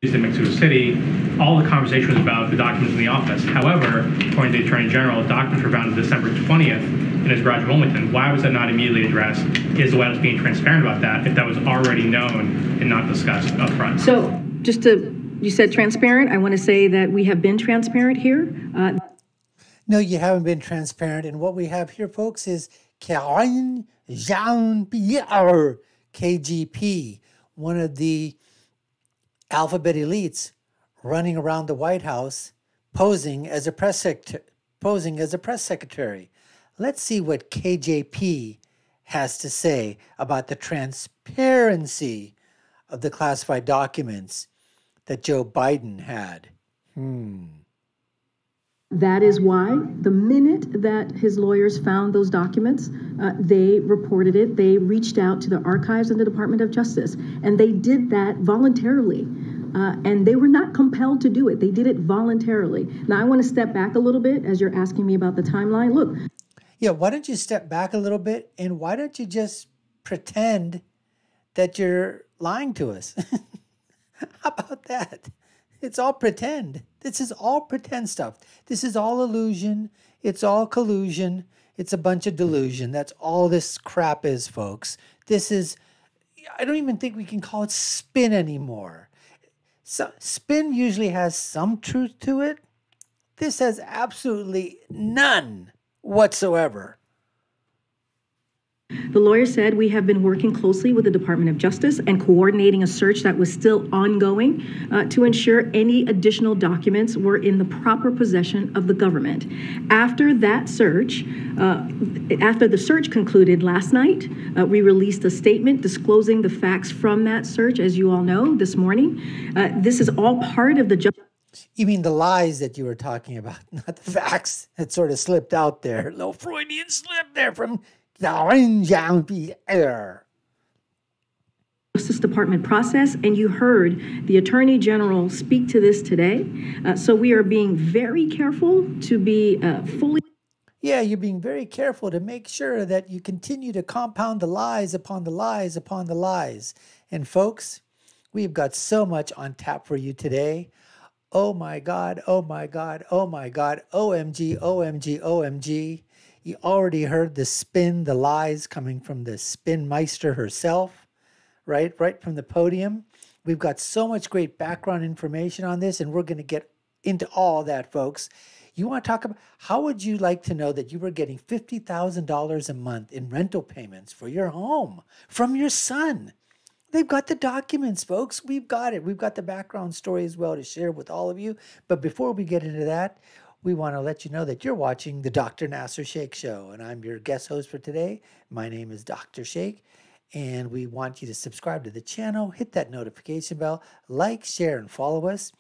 in Mexico City, all the conversation was about the documents in the office. However, according to the Attorney General, documents were found on December 20th in his garage in Wilmington. Why was that not immediately addressed? Is the White House being transparent about that if that was already known and not discussed up front? So just to, you said transparent. I want to say that we have been transparent here. No, you haven't been transparent. And what we have here, folks, is Karine Jean-Pierre, KGP, one of the alphabet elites running around the White House, posing as a press secretary. Let's see what KJP has to say about the transparency of the classified documents that Joe Biden had. That is why the minute that his lawyers found those documents, they reported it. They reached out to the archives and the Department of Justice, and they did that voluntarily. And they were not compelled to do it. They did it voluntarily. Now, I want to step back a little bit as you're asking me about the timeline. Look. Yeah, why don't you step back a little bit, and why don't you just pretend that you're lying to us? How about that? It's all pretend. This is all pretend stuff. This is all illusion. It's all collusion. It's a bunch of delusion. That's all this crap is, folks. This is, I don't even think we can call it spin anymore. So, spin usually has some truth to it. This has absolutely none whatsoever. The lawyer said we have been working closely with the Department of Justice and coordinating a search that was still ongoing to ensure any additional documents were in the proper possession of the government. After that search, after the search concluded last night, we released a statement disclosing the facts from that search, as you all know, this morning. This is all part of the You mean the lies that you were talking about, not the facts that sort of slipped out there. A little Freudian slip there from Jean-Pierre. Justice Department process, and you heard the Attorney General speak to this today. So we are being very careful to be fully... Yeah, you're being very careful to make sure that you continue to compound the lies upon the lies upon the lies. And folks, we've got so much on tap for you today. Oh my God, oh my God, oh my God, OMG, OMG, OMG. You already heard the spin, the lies coming from the spin meister herself, right from the podium. We've got so much great background information on this, and we're going to get into all that, folks. You want to talk about, how would you like to know that you were getting $50,000 a month in rental payments for your home from your son? They've got the documents, folks. We've got it. We've got the background story as well to share with all of you. But before we get into that, we want to let you know that you're watching the Dr. Nasir Shaikh Show, and I'm your guest host for today. My name is Dr. Shaikh, and we want you to subscribe to the channel, hit that notification bell, like, share, and follow us.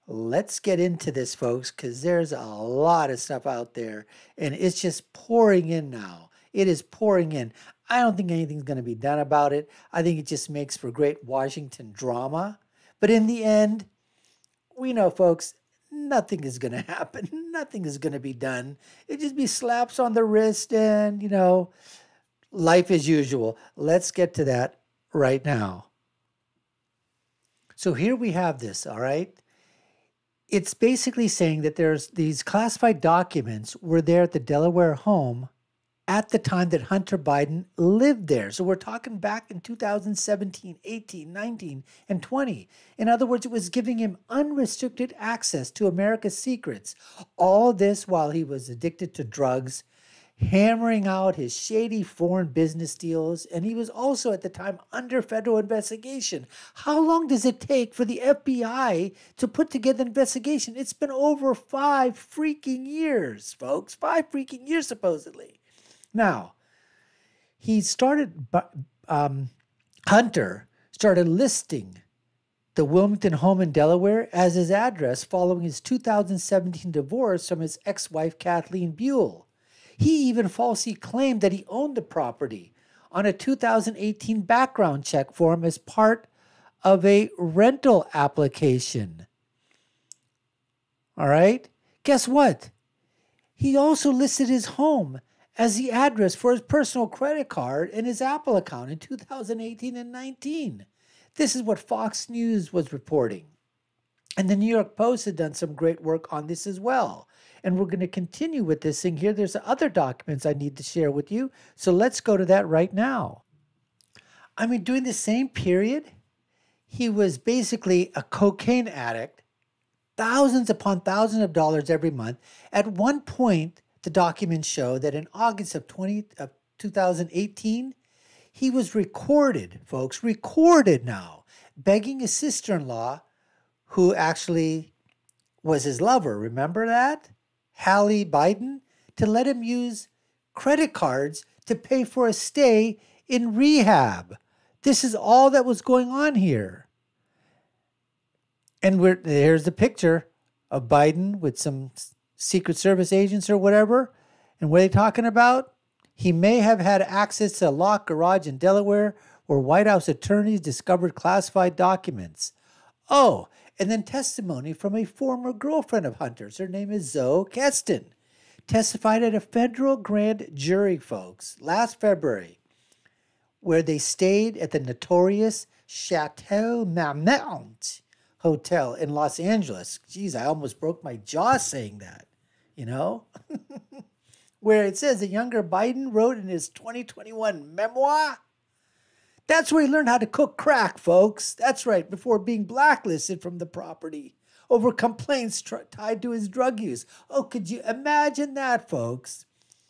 Let's get into this, folks, because there's a lot of stuff out there, and it's just pouring in now. It is pouring in. I don't think anything's going to be done about it. I think it just makes for great Washington drama. But in the end, we know, folks, nothing is going to happen. Nothing is going to be done. It just be slaps on the wrist and, you know, life as usual. Let's get to that right now. So here we have this, all right? It's basically saying that there's these classified documents were there at the Delaware home at the time that Hunter Biden lived there. So we're talking back in 2017, 18, 19, and 20. In other words, it was giving him unrestricted access to America's secrets. All this while he was addicted to drugs, hammering out his shady foreign business deals, and he was also at the time under federal investigation. How long does it take for the FBI to put together an investigation? It's been over 5 freaking years, folks. 5 freaking years, supposedly. Now, Hunter started listing the Wilmington home in Delaware as his address following his 2017 divorce from his ex-wife, Kathleen Buell. He even falsely claimed that he owned the property on a 2018 background check form as part of a rental application. All right? Guess what? He also listed his home as the address for his personal credit card and his Apple account in 2018 and 19. This is what Fox News was reporting. And the New York Post had done some great work on this as well. And we're going to continue with this thing here. There's other documents I need to share with you. So let's go to that right now. I mean, during the same period, he was basically a cocaine addict, thousands upon thousands of dollars every month. At one point, the documents show that in August of 2018, he was recorded, folks, recorded now, begging his sister-in-law, who actually was his lover, remember that? Hallie Biden, to let him use credit cards to pay for a stay in rehab. This is all that was going on here. And here's the picture of Biden with some Secret Service agents or whatever. And what are they talking about? He may have had access to a locked garage in Delaware where White House attorneys discovered classified documents. Oh, and then testimony from a former girlfriend of Hunter's. Her name is Zoe Keston. Testified at a federal grand jury, folks, last February, where they stayed at the notorious Chateau Marmont Hotel in Los Angeles. Geez, I almost broke my jaw saying that, you know? Where it says the younger Biden wrote in his 2021 memoir. That's where he learned how to cook crack, folks. That's right, before being blacklisted from the property over complaints tied to his drug use. Oh, could you imagine that, folks?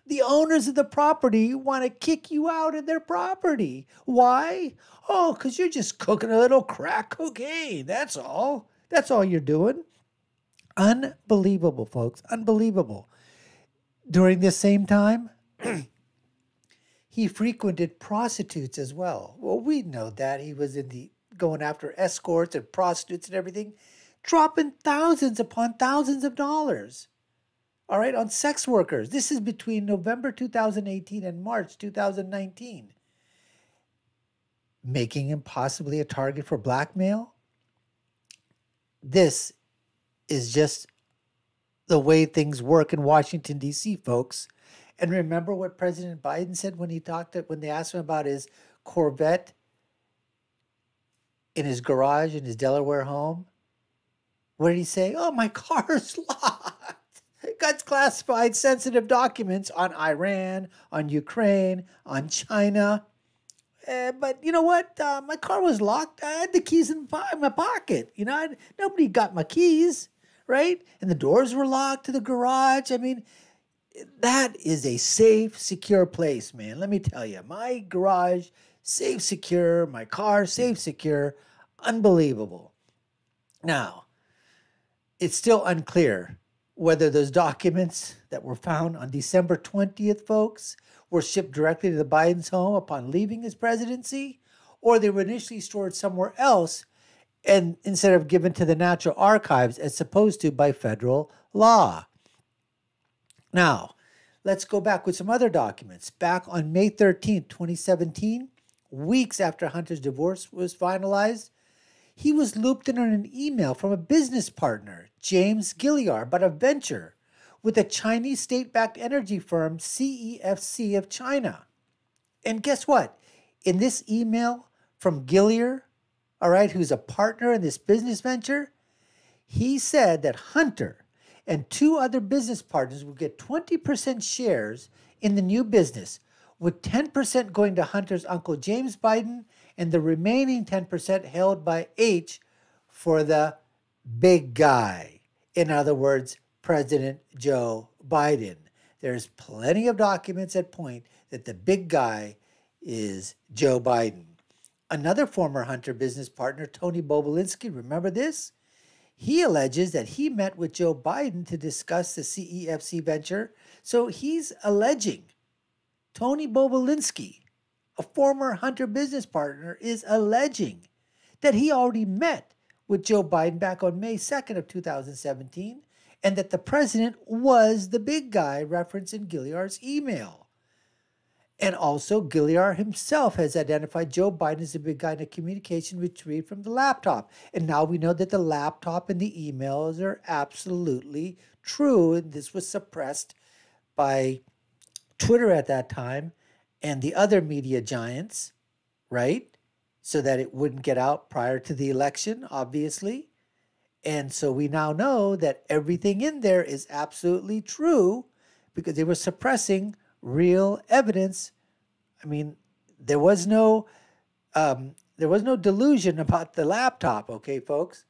The owners of the property want to kick you out of their property. Why? Oh, because you're just cooking a little crack cocaine. That's all. That's all you're doing. Unbelievable, folks. Unbelievable. During this same time, he frequented prostitutes as well. Well, we know that. He was going after escorts and prostitutes and everything, dropping thousands upon thousands of dollars. All right, on sex workers. This is between November 2018 and March 2019. Making him possibly a target for blackmail. This is just the way things work in Washington, D.C., folks. And remember what President Biden said when they asked him about his Corvette in his garage in his Delaware home? What did he say? Oh, my car's locked. It got classified sensitive documents on Iran, on Ukraine, on China. But you know what? My car was locked. I had the keys in my pocket. You know, nobody got my keys, right? And the doors were locked to the garage. I mean, that is a safe, secure place, man. Let me tell you, my garage, safe, secure. My car, safe, secure. Unbelievable. Now, it's still unclear whether those documents that were found on December 20th, folks, were shipped directly to the Biden's home upon leaving his presidency, or they were initially stored somewhere else and instead of given to the National Archives as supposed to by federal law. Now, let's go back with some other documents. Back on May 13th, 2017, weeks after Hunter's divorce was finalized, he was looped in on an email from a business partner, James Gilliar, about a venture with a Chinese state-backed energy firm, CEFC of China. And guess what? In this email from Gilliar, all right, who's a partner in this business venture, he said that Hunter and two other business partners will get 20% shares in the new business, with 10% going to Hunter's uncle James Biden and the remaining 10% held by H for the big guy. In other words, President Joe Biden. There's plenty of documents that point that the big guy is Joe Biden. Another former Hunter business partner, Tony Bobulinski, remember this? He alleges that he met with Joe Biden to discuss the CEFC venture. So he's alleging Tony Bobulinski, a former Hunter business partner, is alleging that he already met with Joe Biden back on May 2nd of 2017 and that the president was the big guy referenced in Gilliar's email. And also, Gilliar himself has identified Joe Biden as the big guy in a communication retrieved from the laptop. And now we know that the laptop and the emails are absolutely true. And this was suppressed by Twitter at that time and the other media giants, right? So that it wouldn't get out prior to the election, obviously. And so we now know that everything in there is absolutely true because they were suppressing real evidence. I mean, there was no delusion about the laptop, okay, folks?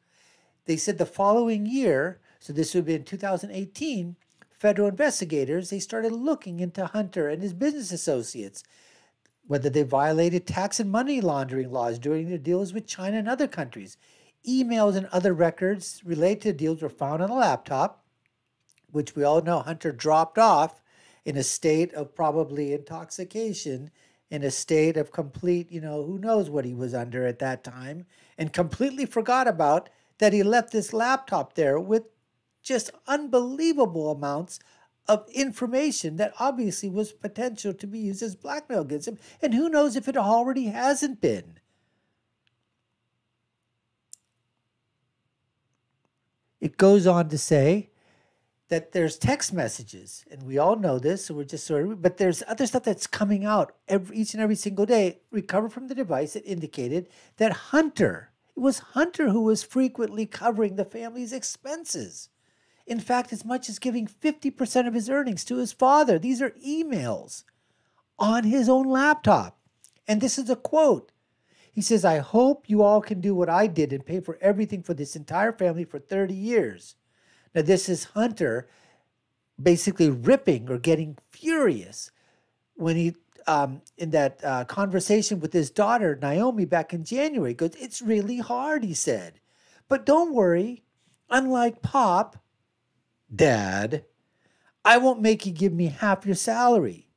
They said the following year, so this would be in 2018, federal investigators, they started looking into Hunter and his business associates, whether they violated tax and money laundering laws during their deals with China and other countries. Emails and other records related to deals were found on the laptop, which we all know Hunter dropped off in a state of probably intoxication, in a state of complete, who knows what he was under at that time, and completely forgot about that he left this laptop there with just unbelievable amounts of information that obviously was potential to be used as blackmail against him. And who knows if it already hasn't been. It goes on to say that there's text messages, and we all know this, so we're just but there's other stuff that's coming out each and every single day, recovered from the device that indicated that it was Hunter who was frequently covering the family's expenses. In fact, as much as giving 50% of his earnings to his father. These are emails on his own laptop. And this is a quote. He says, "I hope you all can do what I did and pay for everything for this entire family for 30 years. Now, this is Hunter basically ripping or getting furious when he, in that conversation with his daughter, Naomi, back in January, he goes, "It's really hard," he said. "But don't worry. Unlike Pop, Dad, I won't make you give me half your salary."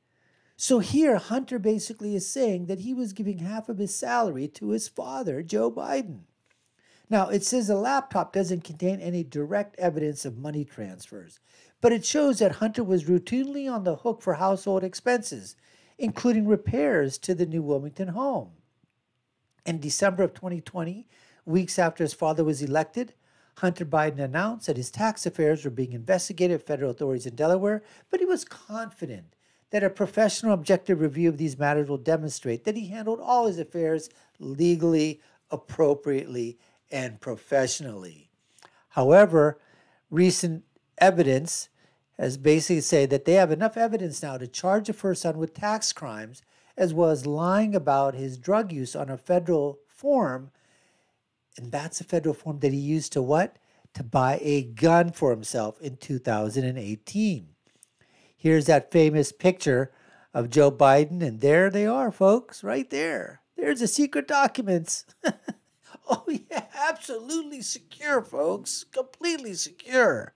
So here, Hunter basically is saying that he was giving half of his salary to his father, Joe Biden. Now, it says the laptop doesn't contain any direct evidence of money transfers, but it shows that Hunter was routinely on the hook for household expenses, including repairs to the New Wilmington home. In December of 2020, weeks after his father was elected, Hunter Biden announced that his tax affairs were being investigated by federal authorities in Delaware, but he was confident that a professional objective review of these matters will demonstrate that he handled all his affairs legally, appropriately, and professionally. However, recent evidence has basically said that they have enough evidence now to charge the first son with tax crimes, as well as lying about his drug use on a federal form. And that's a federal form that he used to what? To buy a gun for himself in 2018. Here's that famous picture of Joe Biden, and there they are, folks, right there. There's the secret documents. Oh, yeah, absolutely secure, folks. Completely secure.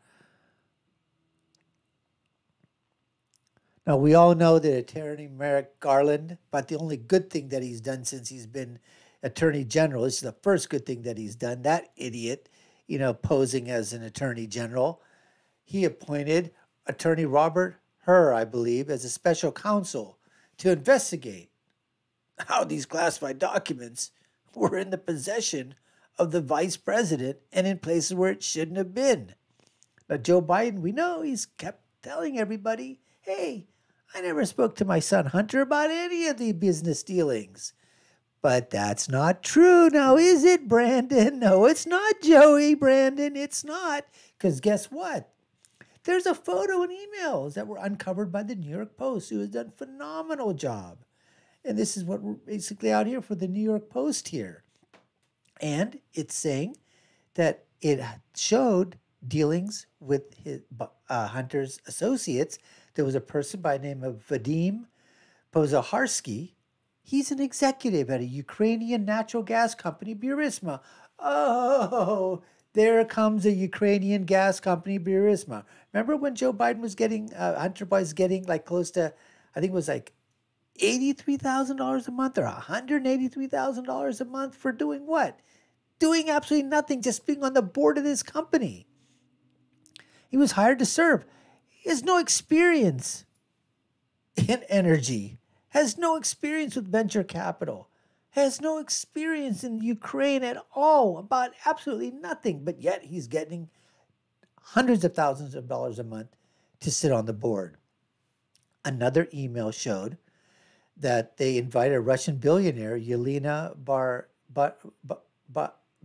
Now, we all know that Attorney Merrick Garland, but the only good thing that he's done since he's been Attorney General, this is the first good thing that he's done, that idiot, posing as an Attorney General, he appointed Attorney Robert Hur, I believe, as a special counsel to investigate how these classified documents were in the possession of the vice president and in places where it shouldn't have been. Now, Joe Biden, we know he's kept telling everybody, hey, I never spoke to my son Hunter about any of the business dealings. But that's not true now, is it, Brandon? No, it's not, Joey, Brandon. It's not. Because guess what? There's a photo and emails that were uncovered by the New York Post, who has done a phenomenal job. And this is what we're basically out here for the New York Post here. And it's saying that it showed dealings with Hunter's associates. There was a person by the name of Vadim Pozaharsky. He's an executive at a Ukrainian natural gas company, Burisma. Oh, there comes a Ukrainian gas company, Burisma. Remember when Joe Biden was getting, Hunter was getting like close to, I think it was like $83,000 a month or $183,000 a month for doing what? Doing absolutely nothing, just being on the board of this company. He was hired to serve. He has no experience in energy, has no experience with venture capital, has no experience in Ukraine at all, about absolutely nothing, but yet he's getting hundreds of thousands of dollars a month to sit on the board. Another email showed that they invited a Russian billionaire, Yelena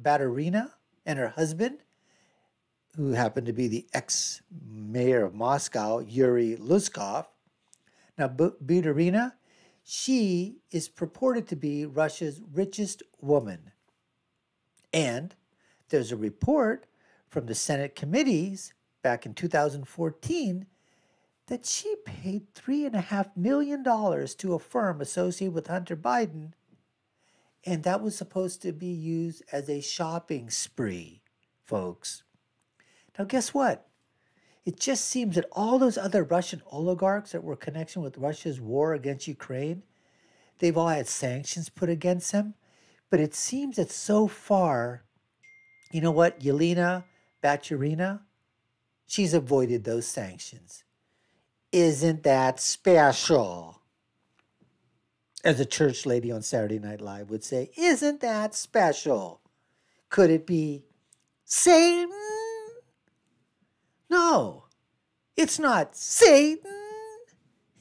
Baturina, and her husband, who happened to be the ex-mayor of Moscow, Yuri Luskov. Now, Buturina, she is purported to be Russia's richest woman. And there's a report from the Senate committees back in 2014 that she paid $3.5 million to a firm associated with Hunter Biden, and that was supposed to be used as a shopping spree, folks. Now, guess what? It just seems that all those other Russian oligarchs that were in connection with Russia's war against Ukraine, they've all had sanctions put against them. But it seems that so far, you know what, Yelena Baturina, she's avoided those sanctions. Isn't that special? As a church lady on Saturday Night Live would say, isn't that special? Could it be Satan? No, it's not Satan.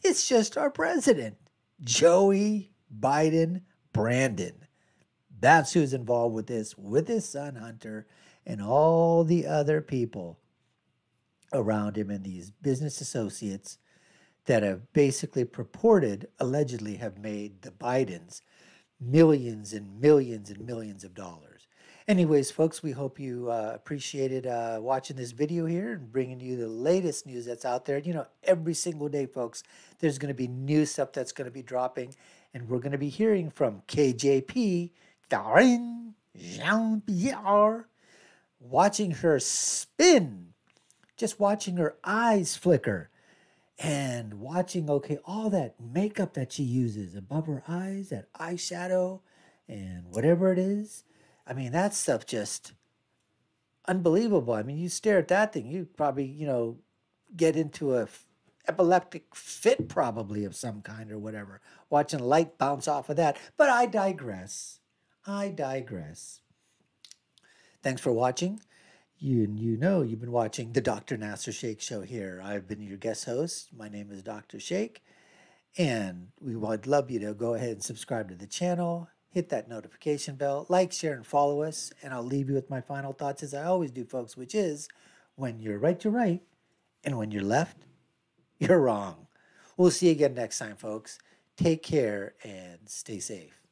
It's just our president, Joey Biden Brandon. That's who's involved with his son Hunter and all the other people around him and these business associates that have basically purported, allegedly have made the Bidens millions and millions and millions of dollars. Anyways, folks, we hope you appreciated watching this video here and bringing you the latest news that's out there. You know, every single day, folks, there's going to be new stuff that's going to be dropping, and we're going to be hearing from KJP, Karine Jean-Pierre, watching her spin, just watching her eyes flicker, and watching, okay, all that makeup that she uses above her eyes, that eyeshadow, and whatever it is. I mean, that stuff just unbelievable. I mean, you stare at that thing, you probably, you know, get into a epileptic fit probably of some kind or whatever, watching light bounce off of that. But I digress. I digress. Thanks for watching. You know you've been watching the Dr. Nasir Shaikh Show here. I've been your guest host. My name is Dr. Shaikh, and we would love you to go ahead and subscribe to the channel. Hit that notification bell, like, share, and follow us. And I'll leave you with my final thoughts as I always do, folks, which is when you're right, you're right. And when you're left, you're wrong. We'll see you again next time, folks. Take care and stay safe.